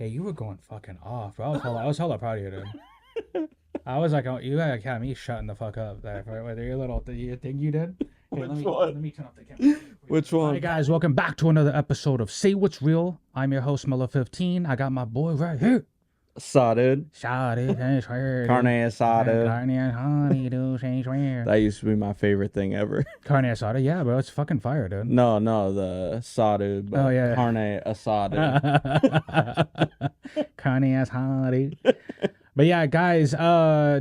Hey, you were going fucking off, bro. I was hella proud of you, dude. I was like, oh, you had me shutting the fuck up there for whether your little you thing you did. Hey, Which one? let me turn off the camera. Which Hi one? guys, welcome back to another episode of Say What's Real. I'm your host, Miller15. I got my boy right here. Saw, dude. Shout it, Carne asada. Carne honey, dude, ain't swear. That used to be my favorite thing ever. Carne asada, yeah, bro, it's fucking fire, dude. No, the asada, but Oh, yeah. carne asada. Carne asada. But yeah, guys,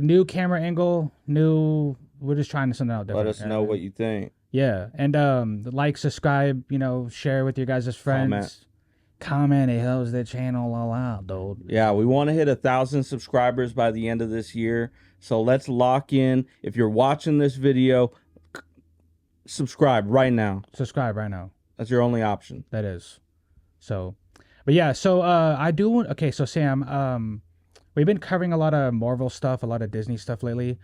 new camera angle, we're just trying something out different. Let us know what you think. Yeah, and like, subscribe, share with your guys' friends. Comment, it helps the channel a lot, dude. Yeah, we want to hit 1,000 subscribers by the end of this year. So let's lock in. If you're watching this video, subscribe right now. Subscribe right now. That's your only option. That is. So, but yeah, so okay, so Sam, we've been covering a lot of Marvel stuff, a lot of Disney stuff lately.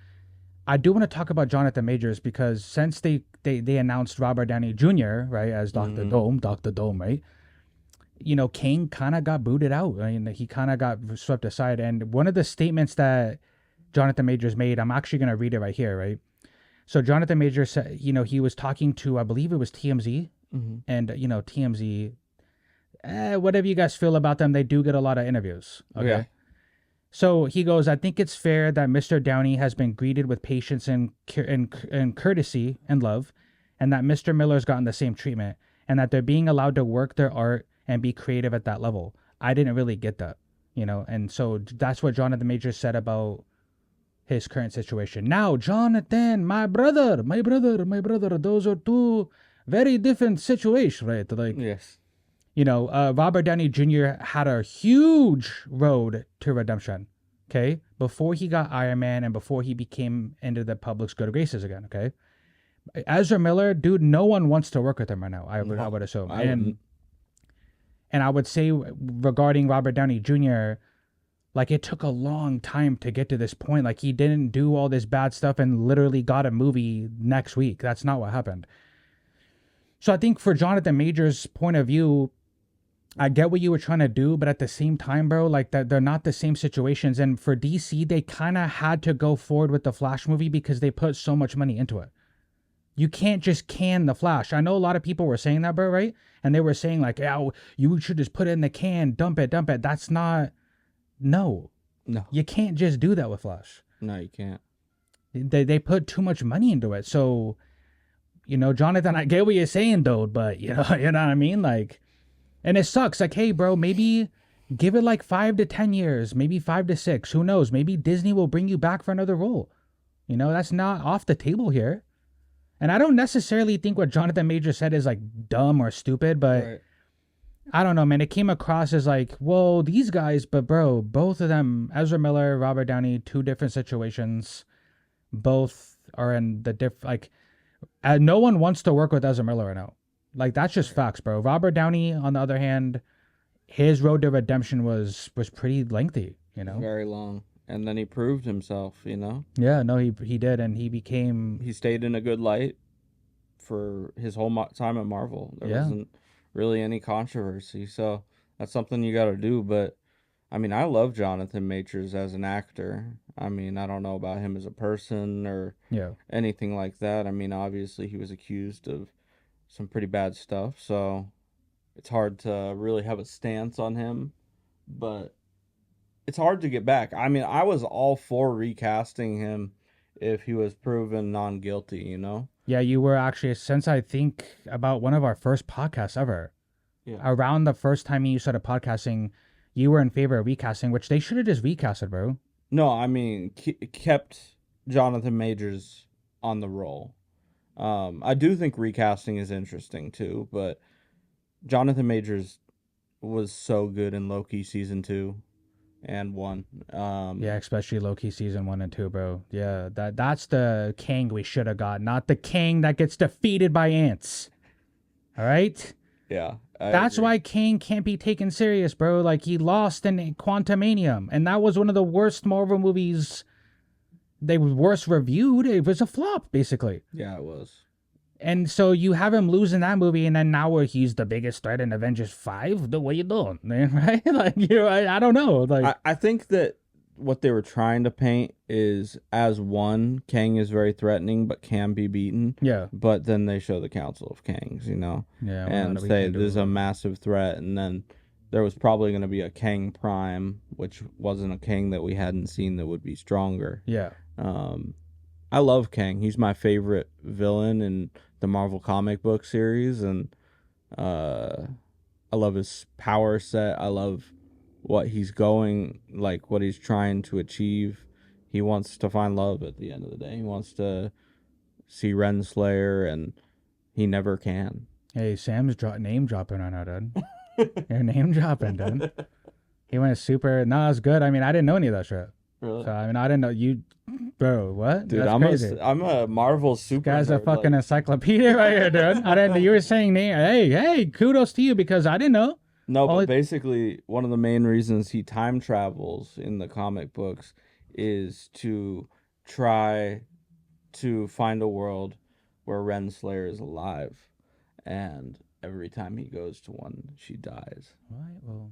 I do want to talk about Jonathan Majors because since they announced Robert Downey Jr., right, as Dr. Dome, right? Kang kind of got booted out. I mean, he kind of got swept aside. And one of the statements that Jonathan Majors made, I'm actually going to read it right here, right? So Jonathan Majors said, he was talking to, I believe it was TMZ. And, TMZ, whatever you guys feel about them, they do get a lot of interviews. Okay. Yeah. So he goes, I think it's fair that Mr. Downey has been greeted with patience and courtesy and love, and that Mr. Miller's gotten the same treatment, and that they're being allowed to work their art and be creative at that level. I didn't really get that, and so that's what Jonathan Majors said about his current situation. Now, Jonathan, my brother, those are two very different situations, right? Like, yes. Robert Downey Jr. had a huge road to redemption, okay? Before he got Iron Man and before he became into the public's good graces again, okay? Ezra Miller, dude, no one wants to work with him right now, I would assume. And I would say regarding Robert Downey Jr., like, it took a long time to get to this point. Like, he didn't do all this bad stuff and literally got a movie next week. That's not what happened. So I think for Jonathan Majors' point of view, I get what you were trying to do, but at the same time, bro, like, they're not the same situations. And for DC, they kind of had to go forward with the Flash movie because they put so much money into it. You can't just can the Flash. I know a lot of people were saying that, bro, right? And they were saying, like, yeah, you should just put it in the can, dump it. That's not... No. You can't just do that with Flash. No, you can't. They put too much money into it. So, Jonathan, I get what you're saying, though, but, you know what I mean? Like... And it sucks. Like, hey, bro, maybe give it like 5 to 10 years, maybe 5 to 6. Who knows? Maybe Disney will bring you back for another role. That's not off the table here. And I don't necessarily think what Jonathan Major said is like dumb or stupid, but right. I don't know, man. It came across as like, well, these guys, but bro, both of them, Ezra Miller, Robert Downey, two different situations. Both are in the no one wants to work with Ezra Miller right now. Like, that's just facts, bro. Robert Downey, on the other hand, his road to redemption was pretty lengthy, Very long. And then he proved himself, Yeah, no, he did, and he stayed in a good light for his whole time at Marvel. There wasn't really any controversy, so that's something you got to do. But, I mean, I love Jonathan Majors as an actor. I mean, I don't know about him as a person or anything like that. I mean, obviously he was accused of some pretty bad stuff, so it's hard to really have a stance on him, but it's hard to get back. I mean, I was all for recasting him if he was proven non-guilty, Yeah, you were actually, since I think about one of our first podcasts ever, around the first time you started podcasting, you were in favor of recasting, which they should have just recasted, bro. No, I mean, kept Jonathan Majors on the role. I do think recasting is interesting too, but Jonathan Majors was so good in Loki season 2 and 1. Yeah, especially Loki season 1 and 2, bro. Yeah, that's the Kang we should have got, not the Kang that gets defeated by ants. All right? Yeah. That's why Kang can't be taken serious, bro. Like, he lost in Quantumanium, and that was one of the worst Marvel movies. They were worst reviewed. It was a flop, basically. Yeah, it was. And so you have him lose in that movie, and then now where he's the biggest threat in Avengers 5? The way you doing, man, right? Like, I don't know. Like, I think that what they were trying to paint is as one, Kang is very threatening but can be beaten. yeah. But then they show the Council of Kangs, Yeah, well, and no, we say can't do there's a it. massive threat. And then there was probably going to be a Kang Prime, which wasn't a Kang that we hadn't seen that would be stronger. Yeah. Um, I love Kang. He's my favorite villain in the Marvel comic book series, and uh, I love his power set. I love what he's going, like what he's trying to achieve. He wants to find love at the end of the day. He wants to see Renslayer, and he never can. Hey, Sam's name dropping right now, dude. You're name dropping, dude. He went super. No, it's good. I mean, I didn't know any of that shit. Really? So, I mean, I didn't know you. Bro, what? Dude, That's I'm crazy. I'm a Marvel super Guy's a nerd. fucking Like, encyclopedia right here, dude. I didn't know you were saying name. Hey, kudos to you because I didn't know. no, but Only, basically one of the main reasons he time travels in the comic books is to try to find a world where Renslayer is alive, and every time he goes to one, she dies. right, well.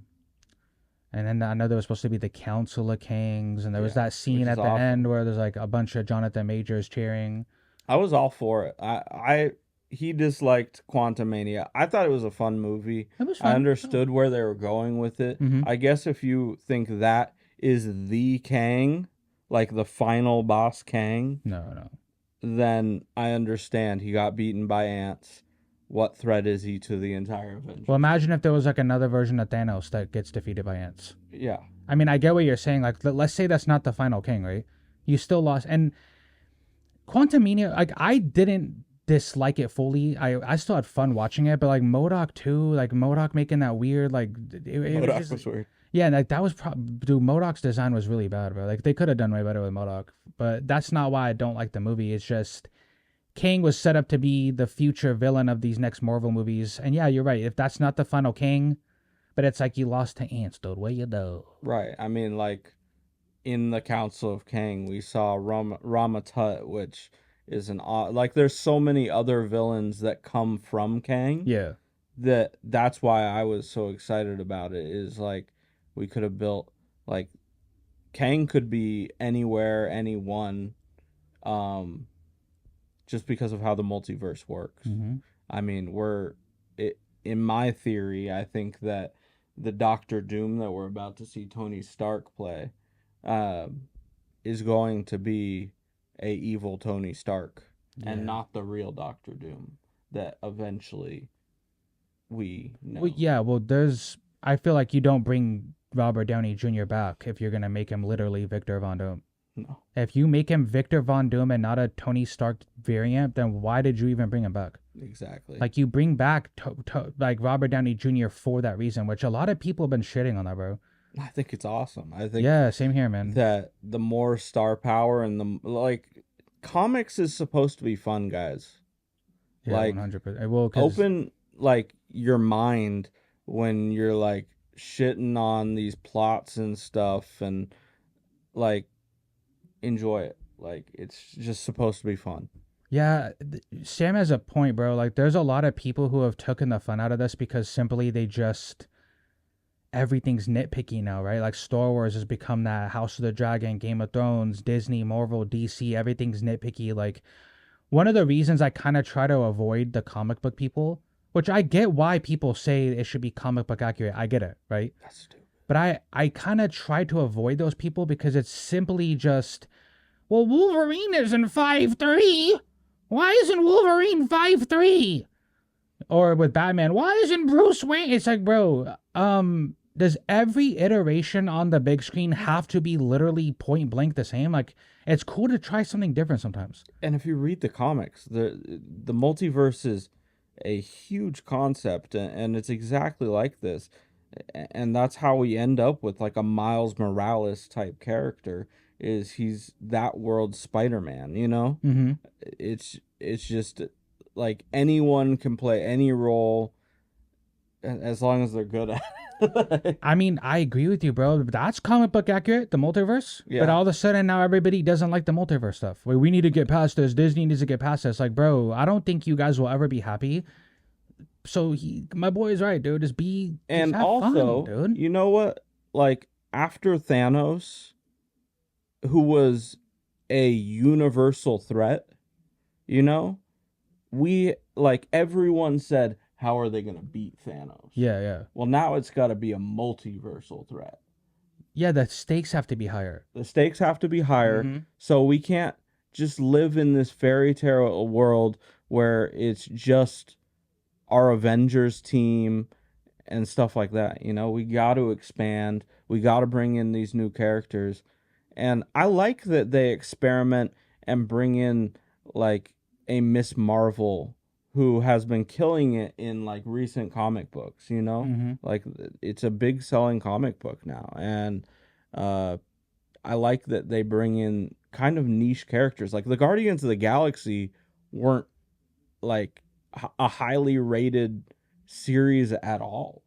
And then I know there was supposed to be the Council of Kings, and there was Yeah, that which scene is at the end awesome. where there's like a bunch of Jonathan Majors cheering. I was all for it. He disliked Quantumania. I thought it was a fun movie. It was I fun. understood where they were going with it. Mm-hmm. I guess if you think that is the Kang, like the final boss Kang, No, no. then I understand he got beaten by ants. What threat is he to the entire Well, Avengers? imagine if there was like another version of Thanos that gets defeated by ants. Yeah. I mean, I get what you're saying. Like, let's say that's not the final king, right? You still lost. And Quantumania, like, I didn't dislike it fully. I still had fun watching it, but like MODOK too, like MODOK making that weird, like, it was MODOK just, was weird. yeah, like that was dude. MODOK's design was really bad, bro. Like, they could have done way better with MODOK, but that's not why I don't like the movie. It's just Kang was set up to be the future villain of these next Marvel movies. And yeah, you're right. If that's not the final King, but it's like you lost to ants, dude. Where you go? Right. I mean, like, in the Council of Kang, we saw Ramatut, which is like there's so many other villains that come from Kang Yeah. that's why I was so excited about it. Is like we could have built like Kang could be anywhere, anyone, um, just because of how the multiverse works. Mm-hmm. I mean, in my theory, I think that the Doctor Doom that we're about to see Tony Stark play, um, is going to be a evil Tony Stark and Yeah. not the real Doctor Doom that eventually we know. Well, yeah. Well, there's. I feel like you don't bring Robert Downey Jr. back if you're gonna make him literally Victor Von Doom. No. If you make him Victor Von Doom and not a Tony Stark variant, then why did you even bring him back? Exactly. Like, you bring back like Robert Downey Jr. for that reason, which a lot of people have been shitting on that, bro. I think it's awesome. I think Yeah, same here, man. that the more star power and the like, comics is supposed to be fun, guys. Yeah, Like 100%. Well, cause open like your mind when you're like shitting on these plots and stuff, and like enjoy it. Like it's just supposed to be fun. yeah, Sam has a point, bro. Like, there's a lot of people who have taken the fun out of this because simply they just everything's nitpicky now, right? Like, Star Wars has become that, House of the Dragon, Game of Thrones, Disney, Marvel, DC. Everything's nitpicky. Like, one of the reasons I kind of try to avoid the comic book people, which I get why people say it should be comic book accurate. I get it, right? That's stupid. But I kind of try to avoid those people because it's simply just, well, Wolverine isn't 5'3". Why isn't Wolverine 5'3"? Or with Batman, why isn't Bruce Wayne? It's like, bro, does every iteration on the big screen have to be literally point blank the same? Like, it's cool to try something different sometimes. And if you read the comics, the multiverse is a huge concept, and it's exactly like this. And that's how we end up with like a Miles Morales type character. Is he's that world's Spider-Man, you know? Mm-hmm. It's just like anyone can play any role. as long as they're good at it. I mean, I agree with you, bro. That's comic book accurate, the multiverse. Yeah. But all of a sudden now everybody doesn't like the multiverse stuff. We need to get past this. Disney needs to get past this. Like, bro, I don't think you guys will ever be happy. So my boy is right, dude. And have also, fun, dude. you know what? Like after Thanos, who was a universal threat, you know, we like everyone said, how are they going to beat Thanos? Yeah, yeah. Well, now it's got to be a multiversal threat. Yeah, the stakes have to be higher. The stakes have to be higher. So we can't just live in this fairy tale world where it's just our Avengers team and stuff like that. You know, we got to expand. We got to bring in these new characters. And I like that they experiment and bring in like a Miss Marvel who has been killing it in like recent comic books, you know? Like it's a big selling comic book now. And I like that they bring in kind of niche characters. Like the Guardians of the Galaxy weren't like a highly rated series at all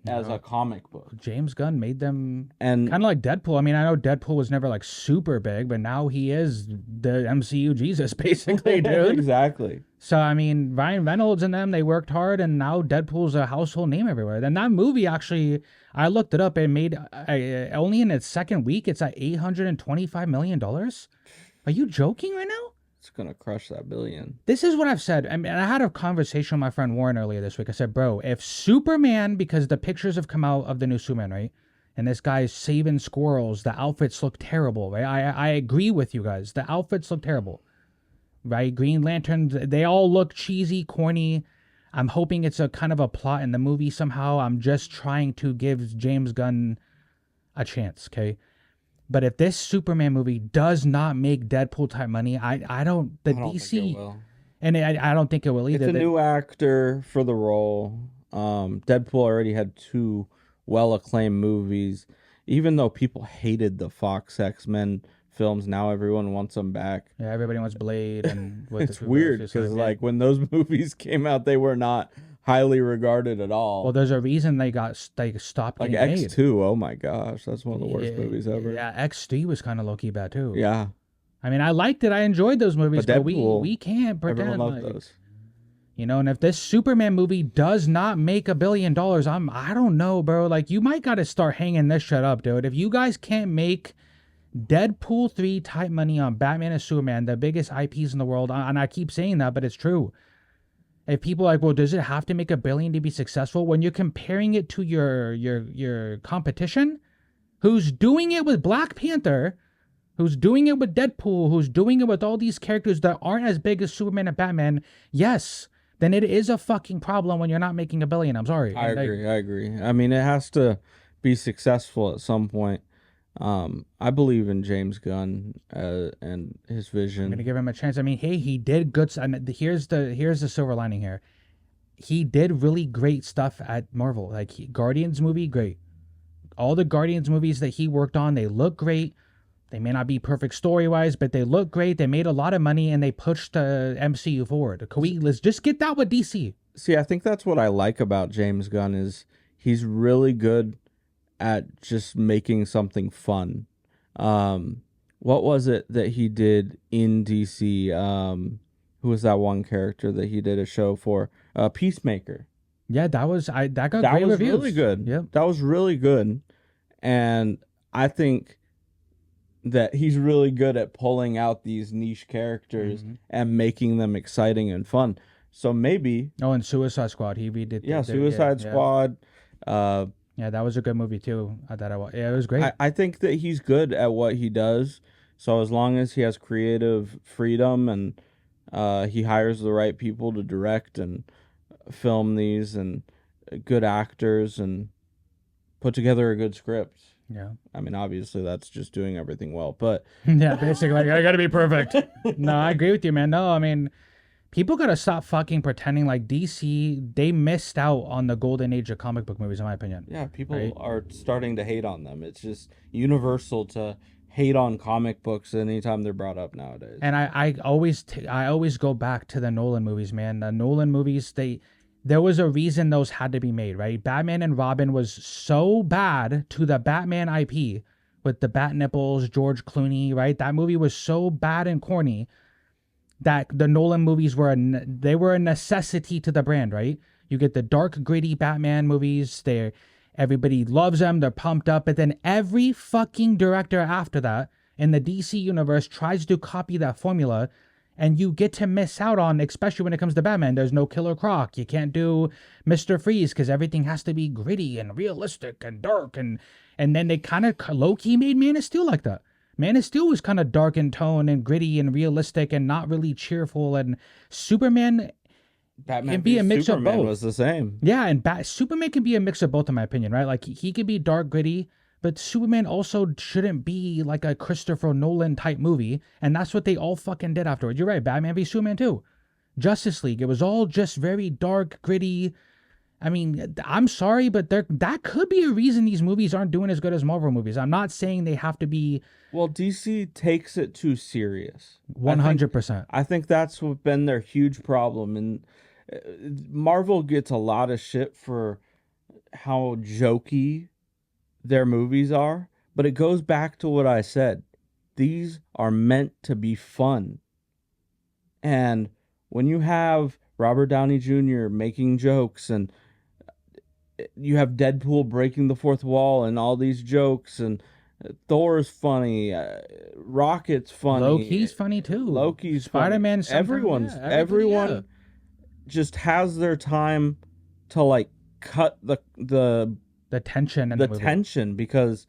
as a comic book. James Gunn made them and kind of like Deadpool. I mean, I know Deadpool was never like super big, but now he is the MCU Jesus, basically, dude. Exactly. So, I mean, Ryan Reynolds and them, they worked hard, and now Deadpool's a household name everywhere. Then that movie actually, I looked it up, it made, only in its second week, it's at $825 million. Are you joking right now? It's going to crush that billion. This is what I've said. I mean, I had a conversation with my friend Warren earlier this week. I said, bro, if Superman, because the pictures have come out of the new Superman, right? And this guy's saving squirrels, the outfits look terrible, right? I agree with you guys. The outfits look terrible, right? Green Lanterns, they all look cheesy, corny. I'm hoping it's a kind of a plot in the movie somehow. I'm just trying to give James Gunn a chance, okay? But if this Superman movie does not make Deadpool type money, I don't DC, think it will. And I don't think it will either. It's a new actor for the role. Deadpool already had 2 well-acclaimed movies. Even though people hated the Fox X-Men films, now everyone wants them back. Yeah, everybody wants Blade, and it's weird because like when those movies came out, they were not highly regarded at all. Well, there's a reason they stopped like getting made. X2. Oh my gosh, that's one of the worst movies ever. Yeah, X3 was kind of low key bad too. Yeah, I mean, I liked it. I enjoyed those movies, but Deadpool, we can't pretend everyone loved like, those. You know, and if this Superman movie does not make $1 billion, I don't know, bro. Like, you might got to start hanging this shit up, dude. If you guys can't make Deadpool 3 type money on Batman and Superman, the biggest IPs in the world, and I keep saying that, but it's true. If people are like, well, does it have to make $1 billion to be successful? When you're comparing it to your competition, who's doing it with Black Panther, who's doing it with Deadpool, who's doing it with all these characters that aren't as big as Superman and Batman, yes, then it is a fucking problem when you're not making $1 billion. I'm sorry. I agree. I mean, it has to be successful at some point. I believe in James Gunn and his vision. I'm gonna give him a chance. I mean, hey, he did good. I mean, here's the silver lining here. He did really great stuff at Marvel. Like Guardians movie, great. All the Guardians movies that he worked on, they look great. They may not be perfect story-wise, but they look great. They made a lot of money, and they pushed the MCU forward. Let's just get that with DC. See, I think that's what I like about James Gunn is he's really good at just making something fun. What was it that he did in DC? Who was that one character that he did a show for? Peacemaker. Yeah, that got great reviews. Really good. Yep. That was really good. And I think that he's really good at pulling out these niche characters and making them exciting and fun. So maybe... Oh, and Suicide Squad. He redid... Yeah, Suicide Squad. Yeah, that was a good movie too. Yeah, it was great. I think that he's good at what he does. So as long as he has creative freedom and he hires the right people to direct and film these and good actors and put together a good script. Yeah. I mean, obviously that's just doing everything well, but yeah, basically, I gotta be perfect. No, I agree with you, man. No, I mean, people gotta stop fucking pretending like DC, they missed out on the golden age of comic book movies, in my opinion. Yeah, people are starting to hate on them. It's just universal to hate on comic books anytime they're brought up nowadays. And I always go back to the Nolan movies, man. The Nolan movies, there was a reason those had to be made, right? Batman and Robin was so bad to the Batman IP with the bat nipples, George Clooney, right? That movie was so bad and corny that the Nolan movies were they were a necessity to the brand, right? You get the dark, gritty Batman movies. Everybody loves them. They're pumped up. But then every fucking director after that in the DC universe tries to copy that formula, and you get to miss out on, especially when it comes to Batman. There's no Killer Croc. You can't do Mr. Freeze because everything has to be gritty and realistic and dark. And then they kind of low-key made Man of Steel like that. Man of Steel was kind of dark in tone and gritty and realistic and not really cheerful. And Superman Batman can be a mix Superman of both. was the same. Yeah, and Superman can be a mix of both, in my opinion, right? Like he could be dark, gritty, but Superman also shouldn't be like a Christopher Nolan type movie. And that's what they all fucking did afterwards. You're right, Batman v Superman too. Justice League, it was all just very dark, gritty. I mean, I'm sorry, but that could be a reason these movies aren't doing as good as Marvel movies. I'm not saying they have to be Well, DC takes it too serious. 100%. I think that's what been their huge problem. And Marvel gets a lot of shit for how jokey their movies are, but it goes back to what I said. These are meant to be fun. And when you have Robert Downey Jr. making jokes, and you have Deadpool breaking the fourth wall and all these jokes, and Thor's funny, Rocket's funny, Loki's funny too. Loki's Spider-Man, funny. Everyone's yeah, everyone just has their time to like cut the tension and the tension, because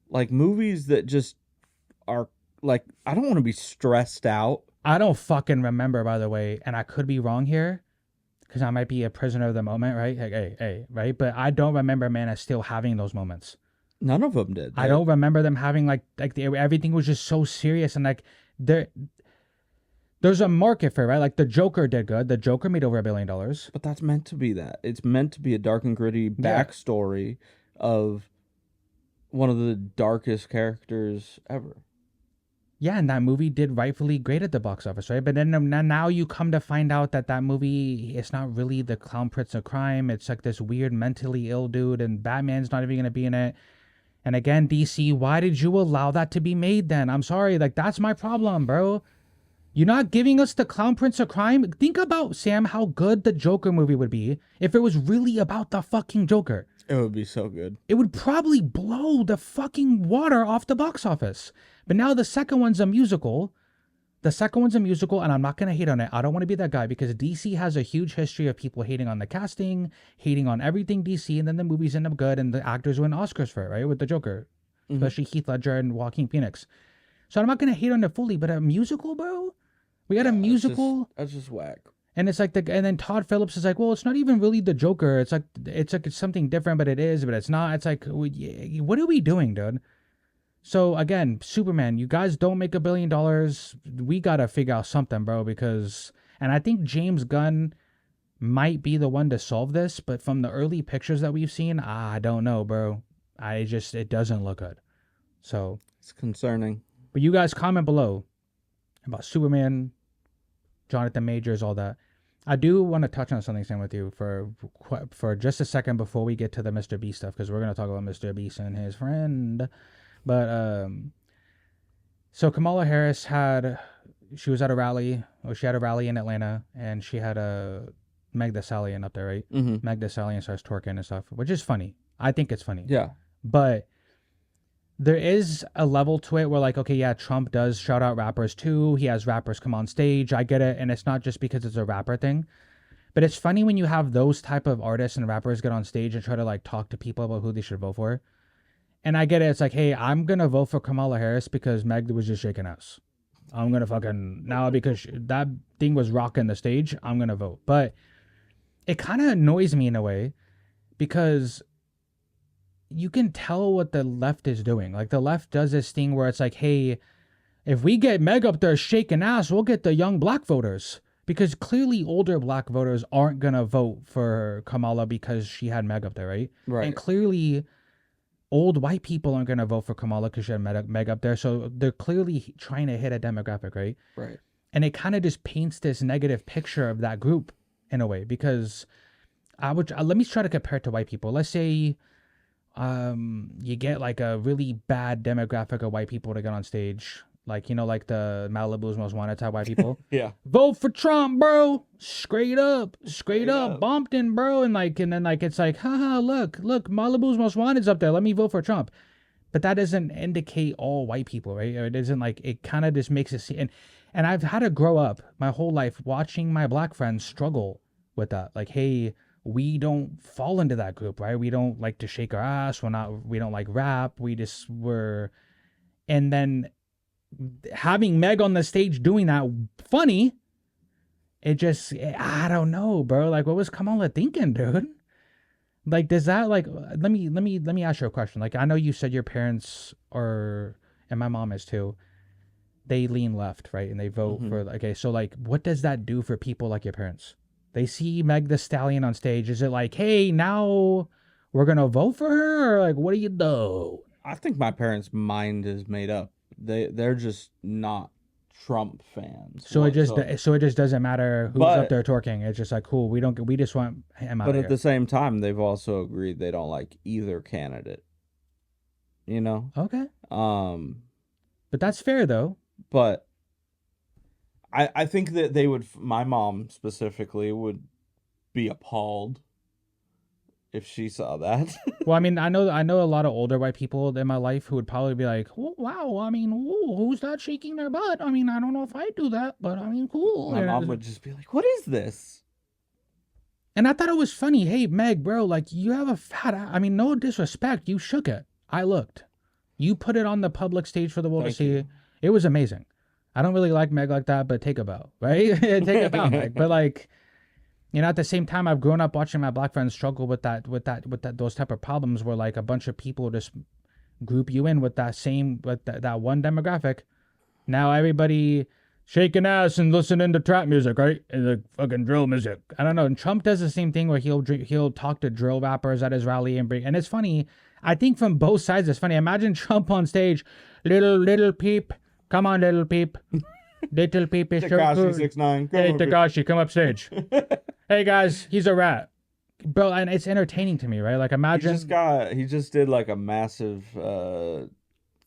like movies that just are like, I don't want to be stressed out. I don't fucking remember, by the way, and I could be wrong here because I might be a prisoner of the moment, right? Like, hey, right? But I don't remember Man of Steel having those moments. None of them did. I don't remember them having everything was just so serious, and like there's a market for it, right? Like the Joker did good. The Joker made over $1 billion. But that's meant to be that. It's meant to be a dark and gritty backstory of one of the darkest characters ever. Yeah, and that movie did rightfully great at the box office, right? But then now you come to find out that movie, it's not really the Clown Prince of Crime. It's like this weird mentally ill dude, and Batman's not even going to be in it. And again, DC, why did you allow that to be made then? I'm sorry, like that's my problem, bro. You're not giving us the Clown Prince of Crime? Think about, Sam, how good the Joker movie would be if it was really about the fucking Joker. It would be so good. It would probably blow the fucking water off the box office. But now the second one's a musical. And I'm not going to hate on it. I don't want to be that guy because DC has a huge history of people hating on the casting, hating on everything DC, and then the movies end up good and the actors win Oscars for it, right? With the Joker, especially Heath Ledger and Joaquin Phoenix. So I'm not going to hate on it fully, but a musical, bro? We got a musical? That's just whack. And it's like and then Todd Phillips is like, well, it's not even really the Joker. It's like it's something different, but it is, but it's not. It's like, what are we doing, dude? So again, Superman, you guys don't make $1 billion. We gotta figure out something, bro. And I think James Gunn might be the one to solve this. But from the early pictures that we've seen, I don't know, bro. It doesn't look good. So it's concerning. But you guys comment below about Superman, Jonathan Majors, all that. I do want to touch on something, Sam, with you for just a second before we get to the MrBeast stuff, because we're going to talk about MrBeast and his friend. But so Kamala Harris she was at a rally, or she had a rally in Atlanta, and she had a Meg Thee Stallion up there, right? Mm-hmm. Meg Thee Stallion starts twerking and stuff, which is funny. I think it's funny. Yeah. But there is a level to it where, like, okay, yeah, Trump does shout out rappers too. He has rappers come on stage. I get it. And it's not just because it's a rapper thing. But it's funny when you have those type of artists and rappers get on stage and try to, like, talk to people about who they should vote for. And I get it. It's like, hey, I'm going to vote for Kamala Harris because Meg was just shaking ass. I'm going to fucking, now because that thing was rocking the stage, I'm going to vote. But it kind of annoys me in a way because you can tell what the left is doing. Like, the left does this thing where it's like, hey, if we get Meg up there shaking ass, we'll get the young black voters. Because clearly older black voters aren't going to vote for Kamala because she had Meg up there, right? Right. And clearly old white people aren't going to vote for Kamala because she had Meg up there. So they're clearly trying to hit a demographic, right? Right. And it kind of just paints this negative picture of that group in a way, because let me try to compare it to white people. Let's say you get like a really bad demographic of white people to get on stage, like like the Malibu's most wanted type white people. Yeah. Vote for Trump, bro. Straight Straight up, up. Bompton, bro. And then like it's like, haha, look, Malibu's most wanted's up there. Let me vote for Trump. But that doesn't indicate all white people, right? It isn't like, it kind of just makes it seem, and I've had to grow up my whole life watching my black friends struggle with that. Like, hey, we don't fall into that group, right? We don't like to shake our ass. We don't like rap. And then having Meg on the stage doing that funny, it just, I don't know, bro. Like, what was Kamala thinking, dude? Like, does that, like, let me ask you a question. Like, I know you said your parents are, and my mom is too, they lean left, right? And they vote Mm-hmm. for, okay, so like, what does that do for people like your parents? They see Meg the Stallion on stage. Is it like, hey, now we're gonna vote for her? Or like, what do you do? I think my parents' mind is made up. They're just not Trump fans whatsoever. So it just doesn't matter who's up But there twerking. It's just like, cool. We just want him out but of at the here. same time, they've also agreed they don't like either candidate. You know. Okay, Um. but that's fair though. But I think that they would. My mom specifically would be appalled if she saw that. Well, I mean, I know a lot of older white people in my life who would probably be like, oh, wow, I mean, who's that shaking their butt? I mean, I don't know if I do that, but I mean, cool. My mom would just be like, "What is this?" And I thought it was funny. Hey, Meg, bro, like you have a I mean, no disrespect. You shook it. I looked. You put it on the public stage for the world to Thank see. you. It was amazing. I don't really like Meg like that, but take a bow, right? Take a bow, Meg. But like, at the same time, I've grown up watching my black friends struggle with those type of problems where like a bunch of people just group you in with that one demographic. Now everybody shaking ass and listening to trap music, right? And the fucking drill music. I don't know. And Trump does the same thing where he'll talk to drill rappers at his rally and it's funny. I think from both sides it's funny. Imagine Trump on stage, little peep, come on, little peep. Little peep is so Takashi cool. 6ix9ine. Hey, Takashi, come up stage. Hey guys, he's a rat, bro, and it's entertaining to me, right? Like imagine He just did like a massive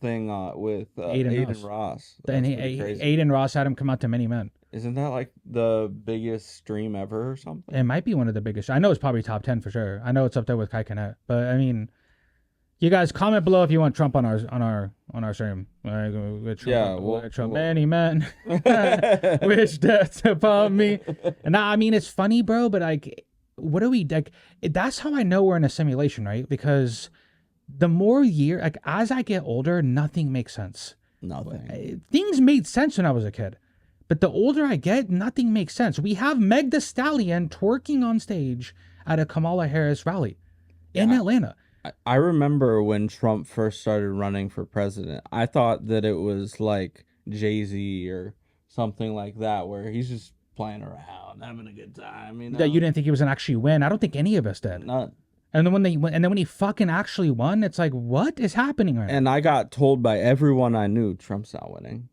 thing with Aiden Ross. and That's pretty crazy. Aiden Ross had him come out to Many Men. Isn't that like the biggest stream ever or something? It might be one of the biggest. I know it's probably top 10 for sure. I know it's up there with Kai Cenat, but I mean, you guys comment below if you want Trump on our stream. Trump, Many Men, wish death upon me. And I mean, it's funny, bro, but like, what do we like? That's how I know we're in a simulation, right? Because the more like as I get older, nothing makes sense. Nothing. Things made sense when I was a kid, but the older I get, nothing makes sense. We have Meg the Stallion twerking on stage at a Kamala Harris rally in Atlanta. I remember when Trump first started running for president, I thought that it was like Jay-Z or something like that, where he's just playing around, having a good time, That you didn't think he was gonna actually win. I don't think any of us did. None. And then when he fucking actually won, it's like, what is happening right now? And I got told by everyone I knew Trump's not winning.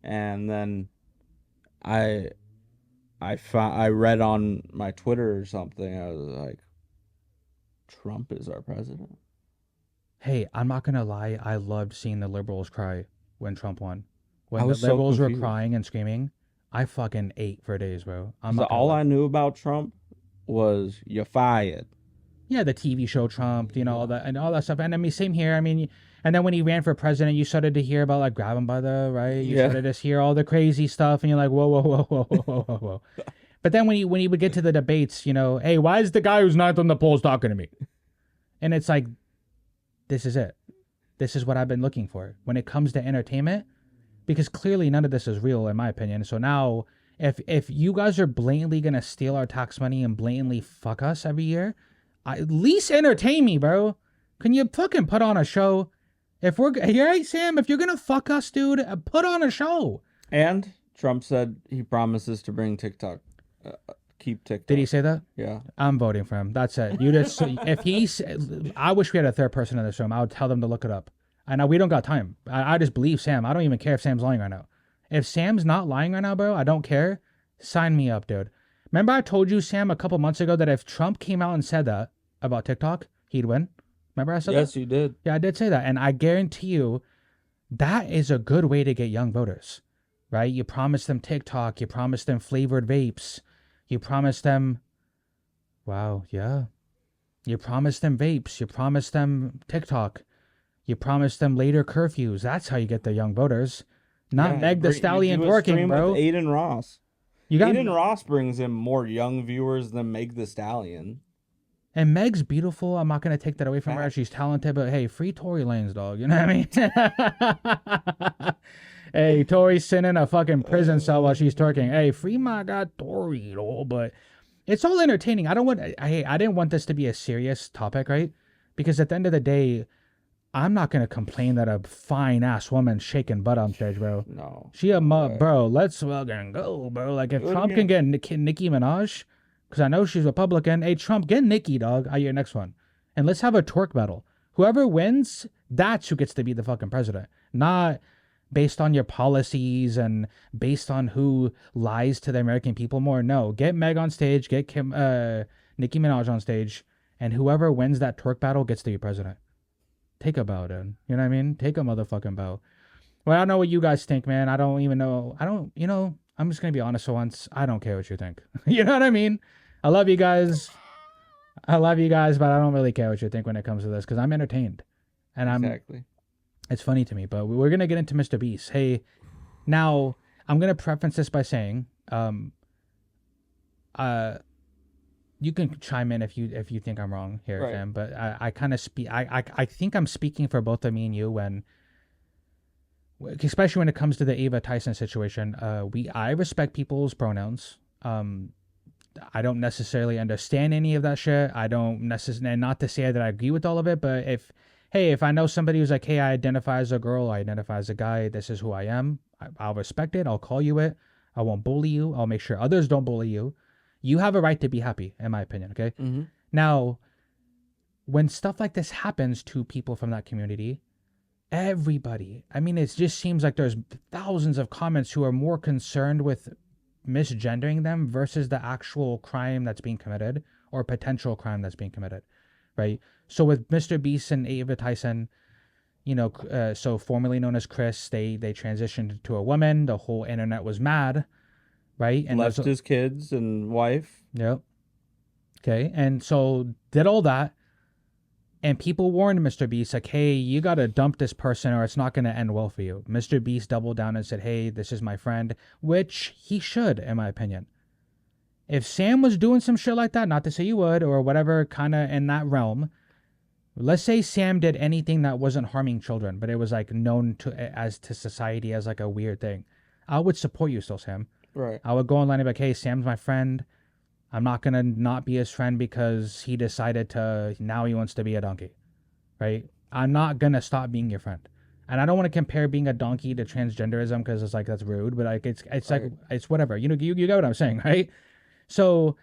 And then I read on my Twitter or something, I was like, Trump is our president. Hey, I'm not gonna lie, I loved seeing the liberals cry when Trump won. When I the was so liberals were confused. crying and screaming, I fucking ate for days, bro. All I knew about Trump was you're fired. Yeah, the TV show Trump, all that and all that stuff. And I mean, same here. I mean, and then when he ran for president, you started to hear about like grab him by the right. You started to hear all the crazy stuff, and you're like, whoa, whoa, whoa, whoa, whoa, whoa, whoa, whoa. But then when he would get to the debates, hey, why is the guy who's ninth on the polls talking to me? And it's like, this is it. This is what I've been looking for when it comes to entertainment, because clearly none of this is real, in my opinion. So now, if you guys are blatantly gonna steal our tax money and blatantly fuck us every year, at least entertain me, bro. Can you fucking put on a show? If we're right, Sam, if you're gonna fuck us, dude, put on a show. And Trump said he promises to bring TikTok. Keep TikTok. Did he say that? Yeah. I'm voting for him. That's it. You just if he's, I wish we had a third person in this room. I would tell them to look it up. I know we don't got time. I just believe Sam. I don't even care if Sam's lying right now. If Sam's not lying right now, bro, I don't care. Sign me up, dude. Remember I told you, Sam, a couple months ago that if Trump came out and said that about TikTok, he'd win. Remember I said that? Yes, you did. Yeah, I did say that. And I guarantee you that is a good way to get young voters, right? You promise them TikTok, you promise them flavored vapes, you promise them, wow, yeah. You promise them vapes, you promise them TikTok, you promise them later curfews. That's how you get the young voters. Not Yeah, Meg the you Stallion do a twerking, stream with bro. Aiden Ross. You got Aiden Ross brings in more young viewers than Meg the Stallion. and Meg's beautiful. I'm not gonna take that away from her. Facts. She's talented, but hey, free Tory Lanez, dog. You know what I mean? Hey, Tory's sitting in a fucking prison cell while she's twerking. Hey, free my god Tory, though. But it's all entertaining. I didn't want this to be a serious topic, right? Because at the end of the day, I'm not gonna complain that a fine ass woman shaking butt on stage, bro. No. She a bro. Let's fucking go, bro. Like if Trump can get Nicki Minaj, because I know she's Republican. Hey, Trump, get Nicki, dog, at your next one, and let's have a twerk battle. Whoever wins, that's who gets to be the fucking president, not based on your policies and based on who lies to the American people more. No, get Meg on stage, get Nicki Minaj on stage, and whoever wins that twerk battle gets to be president. Take a bow, dude. You know what I mean? Take a motherfucking bow. Well, I don't know what you guys think, man. I don't even know. I'm just going to be honest for once. I don't care what you think. You know what I mean? I love you guys. I love you guys, but I don't really care what you think when it comes to this because I'm entertained. And Exactly. it's funny to me, but we're going to get into MrBeast. Hey, now I'm going to preference this by saying, you can chime in if you think I'm wrong here, Right. Sam. But I kind of speak. I think I'm speaking for both of me and you when, especially when it comes to the Ava Tyson situation. I respect people's pronouns. I don't necessarily understand any of that shit. I don't necessarily, not to say that I agree with all of it, but if I know somebody who's like, hey, I identify as a girl, I identify as a guy, this is who I am, I'll respect it. I'll call you it. I won't bully you. I'll make sure others don't bully you. You have a right to be happy, in my opinion, okay? Mm-hmm. Now, when stuff like this happens to people from that community, everybody, I mean, it just seems like there's thousands of comments who are more concerned with misgendering them versus the actual crime that's being committed or potential crime that's being committed, right? So with MrBeast and Ava Tyson, so formerly known as Chris, they transitioned to a woman. The whole internet was mad, right? And left his kids and wife. Yep. Okay, and so did all that, and people warned MrBeast like, hey, you gotta dump this person or it's not gonna end well for you. MrBeast doubled down and said, hey, this is my friend, which he should, in my opinion. If Sam was doing some shit like that, not to say you would, or whatever, kind of in that realm, let's say Sam did anything that wasn't harming children, but it was like known to society as like a weird thing, I would support you still, Sam. Right. I would go online and be like, hey, Sam's my friend. I'm not going to not be his friend because he decided now he wants to be a donkey, right? I'm not going to stop being your friend. And I don't want to compare being a donkey to transgenderism because it's like, that's rude, but like, it's right. Like, it's whatever. You get what I'm saying, right? So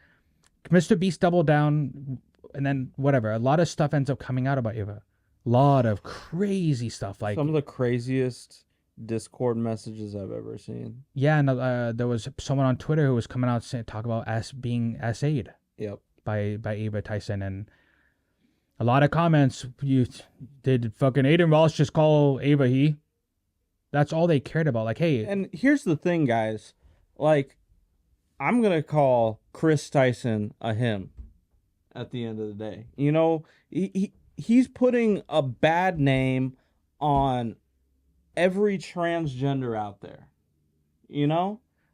MrBeast doubled down and then whatever. A lot of stuff ends up coming out about Eva. A lot of crazy stuff. Like some of the craziest Discord messages I've ever seen. Yeah, and there was someone on Twitter who was coming out talk about being SA'd. Yep. By Ava Tyson, and a lot of comments. Did fucking Aiden Ross just call Ava he? That's all they cared about. Like, hey. And here's the thing, guys. Like, I'm gonna call Chris Tyson a him. At the end of the day, he's putting a bad name on every transgender out there.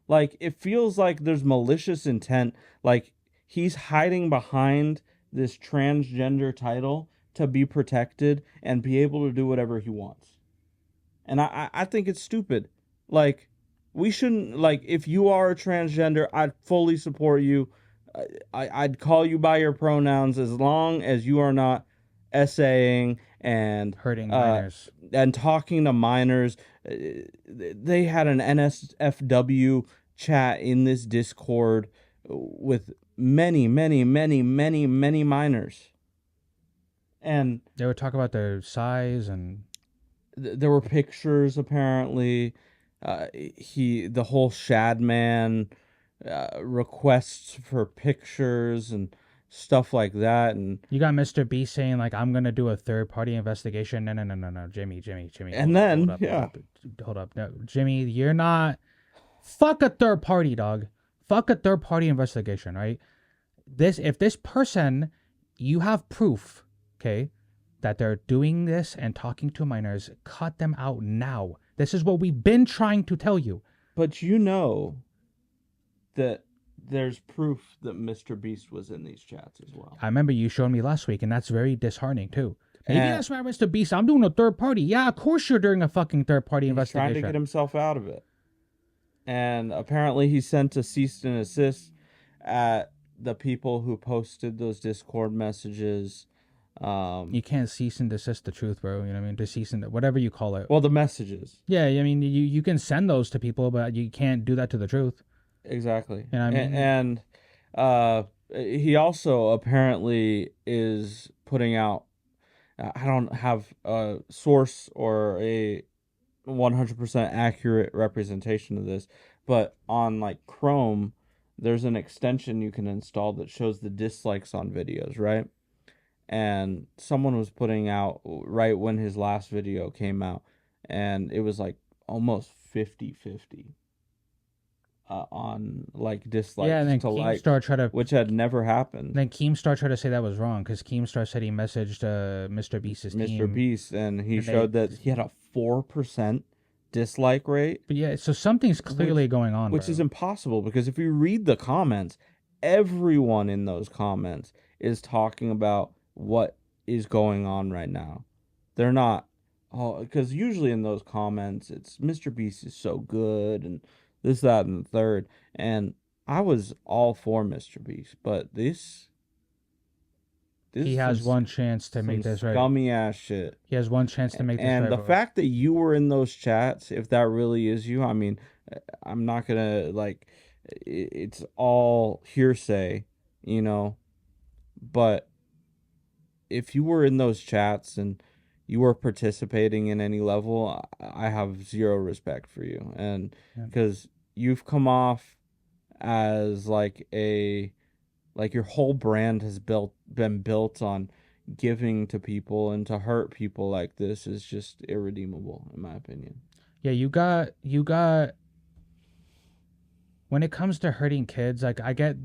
Like, it feels like there's malicious intent. Like, he's hiding behind this transgender title to be protected and be able to do whatever he wants. And I think it's stupid. Like, we shouldn't, like, if you are a transgender, I'd fully support you. I'd call you by your pronouns as long as you are not essaying and hurting minors and talking to minors. They had an NSFW chat in this Discord with many minors, and they would talk about their size, and there were pictures apparently. The whole Shad Man requests for pictures and stuff like that. And You got MrBeast saying like, "I'm gonna do a third party investigation." No, no, no, no, no, Jimmy, and hold up, hold then up, hold yeah, up, hold up. No, Jimmy, you're not. Fuck a third party, dog. Fuck a third party investigation, right? If this person, you have proof, okay, that they're doing this and talking to minors, cut them out now. This is what we've been trying to tell you. but you know that there's proof that MrBeast was in these chats as well. I remember you showed me last week, and that's very disheartening too. Maybe And that's why MrBeast. I'm doing a third party. Yeah, of course you're doing a fucking third party he's trying to get investigation. himself out of it. And apparently he sent a cease and desist at the people who posted those Discord messages. You can't cease and desist the truth, bro. You know what I mean? To cease and whatever you call it. Well, the messages. Yeah, I mean, you can send those to people, but you can't do that to the truth. Exactly. You know what I mean? And he also apparently is putting out, I don't have a source or a 100% accurate representation of this, but on like Chrome, there's an extension you can install that shows the dislikes on videos, right? And someone was putting out right when his last video came out, and it was like almost 50-50 on like dislikes Yeah, and then to likes, Keemstar tried to. which had never happened. Then Keemstar tried to say that was wrong because Keemstar said he messaged MrBeast's Mr. team. Beast, and he and showed that he had a 4% dislike rate, But yeah, so something's clearly going on, which bro. is impossible because if you read the comments, everyone in those comments is talking about what is going on right now. They're not, oh, because usually in those comments it's MrBeast is so good and this, that, and the third. And I was all for MrBeast, but this He is has one chance to make this right. scummy ass shit. He has one chance to make this right. And the bro. fact that you were in those chats, if that really is you, I mean, I'm not gonna like, it's all hearsay, you know, but if you were in those chats and you were participating in any level, I have zero respect for you. And Yeah. because you've come off as like your whole brand has been built on giving to people, and to hurt people like this is just irredeemable in my opinion. Yeah, you got when it comes to hurting kids, like I get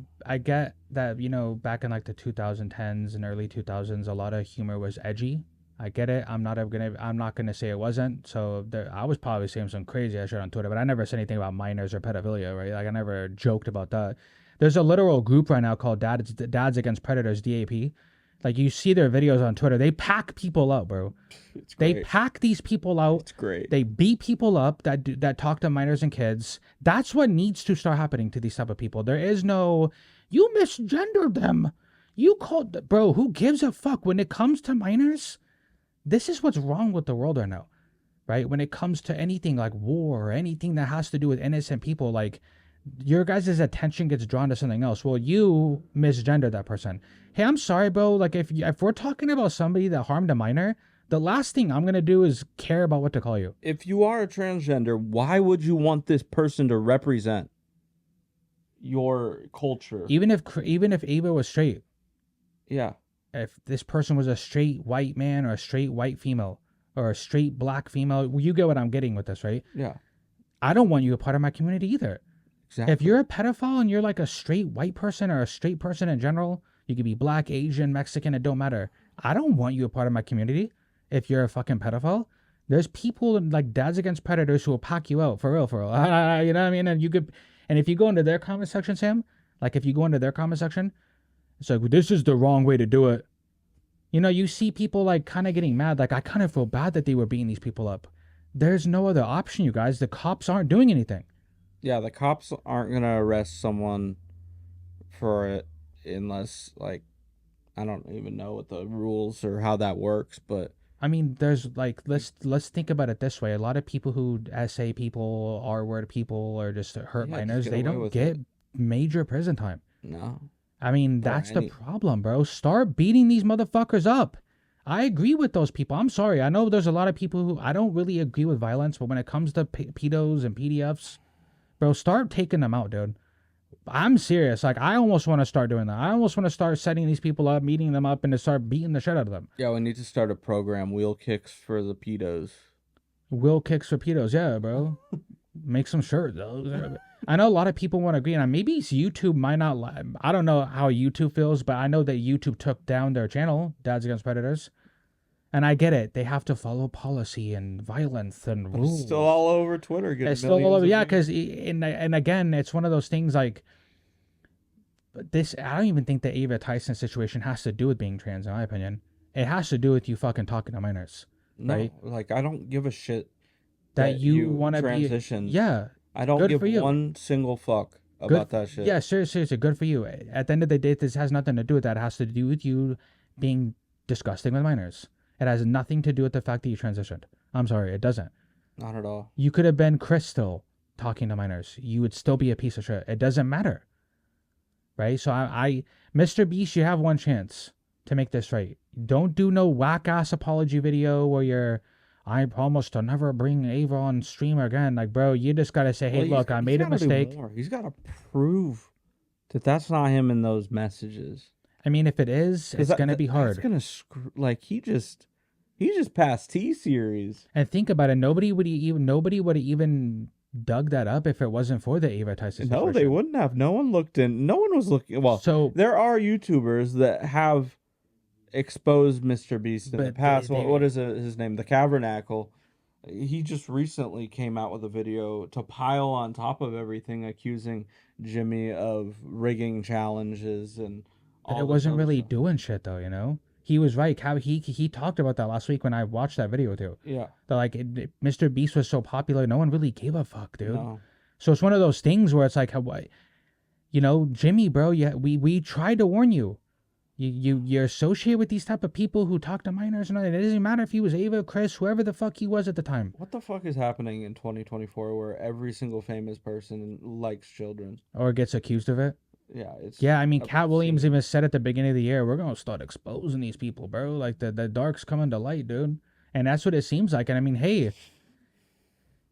that, you know, back in like the 2010s and early 2000s a lot of humor was edgy. I get it. I'm not gonna say it wasn't. So I was probably saying some crazy ass shit on Twitter, but I never said anything about minors or pedophilia, right? Like I never joked about that. There's a literal group right now called Dads Against Predators, DAP. Like you see their videos on Twitter, they pack people out, bro. It's They great. pack these people out. It's great. They beat people up that talk to minors and kids. That's what needs to start happening to these type of people. There is no, you misgendered them. You called, bro. Who gives a fuck when it comes to minors? This is what's wrong with the world right now, right? When it comes to anything like war or anything that has to do with innocent people, like your guys' attention gets drawn to something else. Well, you misgendered that person. Hey, I'm sorry, bro. Like if we're talking about somebody that harmed a minor, the last thing I'm gonna do is care about what to call you. If you are a transgender, why would you want this person to represent your culture? Even if Ava was straight, Yeah. if this person was a straight white man or a straight white female or a straight black female, you get what I'm getting with this, right? Yeah. I don't want you a part of my community either. Exactly. If you're a pedophile and you're like a straight white person or a straight person in general, you could be black, Asian, Mexican, it don't matter. I don't want you a part of my community if you're a fucking pedophile. There's people like Dads Against Predators who will pack you out for real. You know what I mean? And if you go into their comment section, Sam, like if you go into their comment section, it's like, this is the wrong way to do it. You know, you see people like kind of getting mad. Like I kind of feel bad that they were beating these people up. There's no other option, you guys. The cops aren't doing anything. Yeah, the cops aren't gonna arrest someone for it unless, like, I don't even know what the rules or how that works, but I mean, there's like let's think about it this way. A lot of people who SA people, R-word people, or just hurt minors, they don't get major prison time. No. I mean, that's the problem, bro. Start beating these motherfuckers up. I agree with those people. I'm sorry. I know there's a lot of people who I don't really agree with violence, but when it comes to pedos and PDFs, bro, start taking them out, dude. I'm serious. Like, I almost want to start doing that. I almost want to start setting these people up, meeting them up, and to start beating the shit out of them. Yeah, we need to start a program, Wheel Kicks for the pedos. Will kicks for pedos, yeah, bro. Make some shirts. I know a lot of people want to agree, and maybe YouTube might not. I don't know how YouTube feels, but I know that YouTube took down their channel, Dads Against Predators, and I get it. They have to follow policy and violence and But rules. it's still all over Twitter. It's still all over, yeah. Because and again, it's one of those things like this. I don't even think the Ava Tyson situation has to do with being trans, in my opinion. It has to do with you fucking talking to minors, right? No, like I don't give a shit That you want to be, transitioned. yeah. I don't Good give for you. one single fuck about that shit. Yeah, seriously, good for you. At the end of the day, this has nothing to do with that. It has to do with you being disgusting with minors. It has nothing to do with the fact that you transitioned. I'm sorry, it doesn't. Not at all. You could have been Chris still talking to minors. You would still be a piece of shit. It doesn't matter. Right? So Mr. Beast, you have one chance to make this right. Don't do no whack ass apology video where you're, I promise to never bring Ava on stream again. Like, bro, you just gotta say, hey, look, I made a mistake. He's gotta prove that that's not him in those messages. I mean, if it is, it's gonna be hard. It's gonna like he just passed T-Series. And think about it. Nobody would even dug that up if it wasn't for the Ava Tyson situation. No, they wouldn't have. No one was looking. Well, so there are YouTubers that have exposed MrBeast in the past. What is his name? The Cavernacle. He just recently came out with a video to pile on top of everything, accusing Jimmy of rigging challenges and all. But it wasn't really doing shit though, you know. He was right. He talked about that last week when I watched that video too. Yeah. That like MrBeast was so popular, no one really gave a fuck, dude. No. So it's one of those things where it's like, you know, Jimmy, bro. Yeah, we tried to warn you. You associate with these type of people who talk to minors, and it doesn't matter if he was Ava, Chris, whoever the fuck he was at the time. What the fuck is happening in 2024 where every single famous person likes children or gets accused of it? Yeah, I mean, Cat Williams even said at the beginning of the year, we're gonna start exposing these people, bro. Like the dark's coming to light, dude. And that's what it seems like. And I mean, hey,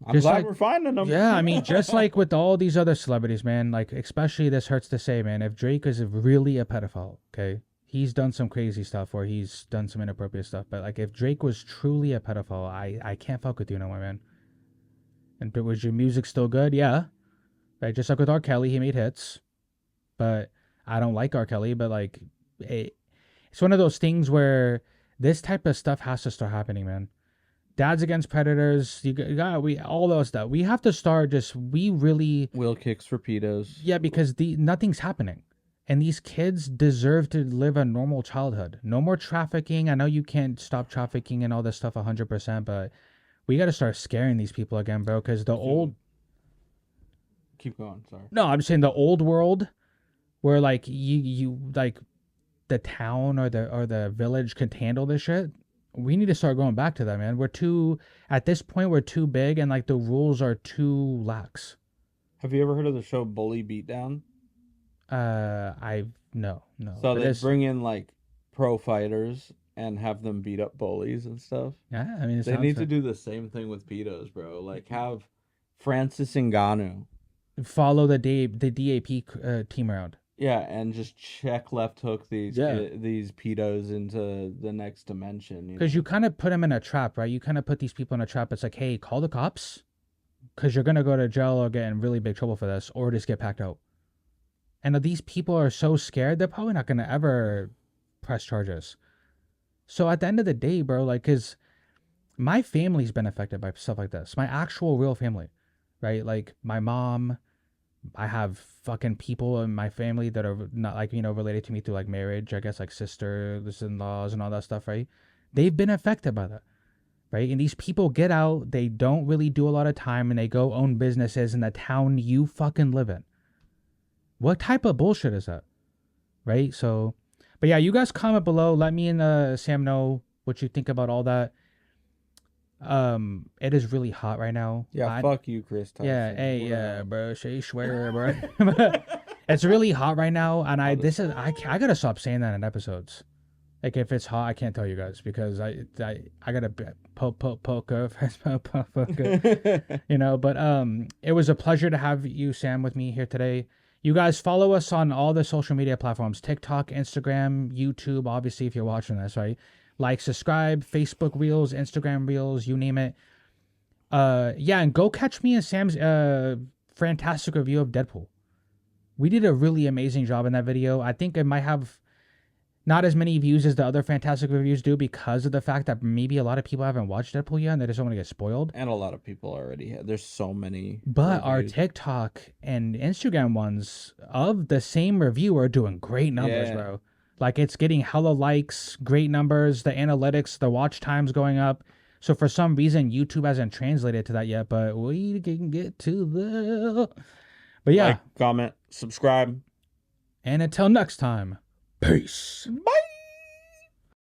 I'm glad we're finding them. Yeah, I mean, just like with all these other celebrities, man. Like, especially this hurts to say, man. If Drake is really a pedophile, okay, he's done some crazy stuff or he's done some inappropriate stuff. But like, if Drake was truly a pedophile, I can't fuck with you no more, man. And was your music still good? Yeah, right. Just like with R. Kelly, he made hits. But I don't like R. Kelly, but like, it's one of those things where this type of stuff has to start happening, man. Dads Against Predators, all those stuff. We have to start Wheel Kicks for pedos. Yeah, because nothing's happening. And these kids deserve to live a normal childhood. No more trafficking. I know you can't stop trafficking and all this stuff 100%, but we got to start scaring these people again, bro, because Keep going, sorry. No, I'm saying the old world where like you like the town or the village can handle this shit. We need to start going back to that, man. At this point we're too big and like the rules are too lax. Have you ever heard of the show Bully Beatdown? No. So they bring in like pro fighters and have them beat up bullies and stuff. Yeah, I mean they need to do the same thing with pedos, bro. Like have Francis Ngannou follow the DAP team around. Yeah, and just check left hook these pedos into the next dimension. Because you kind of put them in a trap, right? You kind of put these people in a trap. It's like, hey, call the cops, because you're gonna go to jail or get in really big trouble for this, or just get packed out. And these people are so scared, they're probably not gonna ever press charges. So at the end of the day, bro, like, cause my family's been affected by stuff like this. My actual real family, right? Like my mom. I have fucking people in my family that are not like, you know, related to me through like marriage, I guess, like sisters-in-laws and all that stuff, right? They've been affected by that, right? And these people get out, they don't really do a lot of time, and they go own businesses in the town you fucking live in. What type of bullshit is that? Right? So, but yeah, you guys comment below. Let me and Sam know what you think about all that. It is really hot right now. Yeah, fuck you, Chris Tyson. Yeah, hey, yeah, bro. She swear, bro. It's really hot right now, and I gotta stop saying that in episodes. Like if it's hot, I can't tell you guys because I gotta poker, you know. But it was a pleasure to have you, Sam, with me here today. You guys follow us on all the social media platforms: TikTok, Instagram, YouTube. Obviously, if you're watching this, right? Like, subscribe, Facebook Reels, Instagram Reels, you name it. Yeah, and go catch me and Sam's fantastic review of Deadpool. We did a really amazing job in that video. I think it might have not as many views as the other fantastic reviews do because of the fact that maybe a lot of people haven't watched Deadpool yet and they just don't want to get spoiled. And a lot of people already have. There's so many. But our reviews. TikTok and Instagram ones of the same review are doing great numbers, Yeah. bro. Like, it's getting hella likes, great numbers, the analytics, the watch times going up. So for some reason, YouTube hasn't translated to that yet, but we can get to the. But yeah. Like, comment, subscribe. And until next time, peace. Bye.